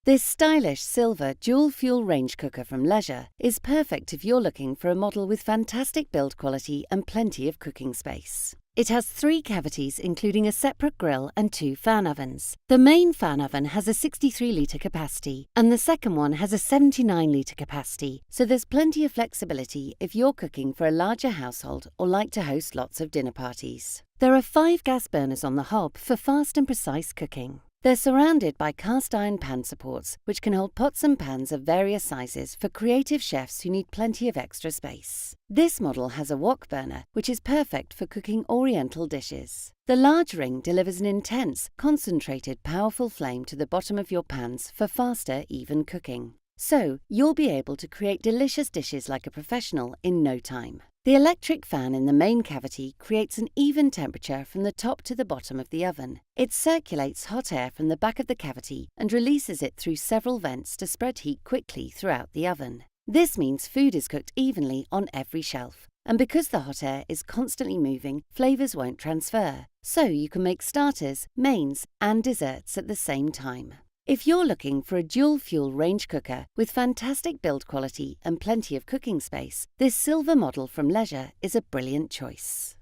This stylish silver dual-fuel range cooker from Leisure is perfect if you're looking for a model with fantastic build quality and plenty of cooking space. It has 3 cavities including a separate grill and 2 fan ovens. The main fan oven has a 63-litre capacity and the second one has a 79-litre capacity, so there's plenty of flexibility if you're cooking for a larger household or like to host lots of dinner parties. There are 5 gas burners on the hob for fast and precise cooking. They're surrounded by cast iron pan supports, which can hold pots and pans of various sizes for creative chefs who need plenty of extra space. This model has a Wok Burner, which is perfect for cooking oriental dishes. The large ring delivers an intense, concentrated, powerful flame to the bottom of your pans for faster, even cooking. So, you'll be able to create delicious dishes like a professional in no time. The electric fan in the main cavity creates an even temperature from the top to the bottom of the oven. It circulates hot air from the back of the cavity and releases it through several vents to spread heat quickly throughout the oven. This means food is cooked evenly on every shelf. And because the hot air is constantly moving, flavours won't transfer. So you can make starters, mains, and desserts at the same time. If you're looking for a dual-fuel range cooker with fantastic build quality and plenty of cooking space, this silver model from Leisure is a brilliant choice.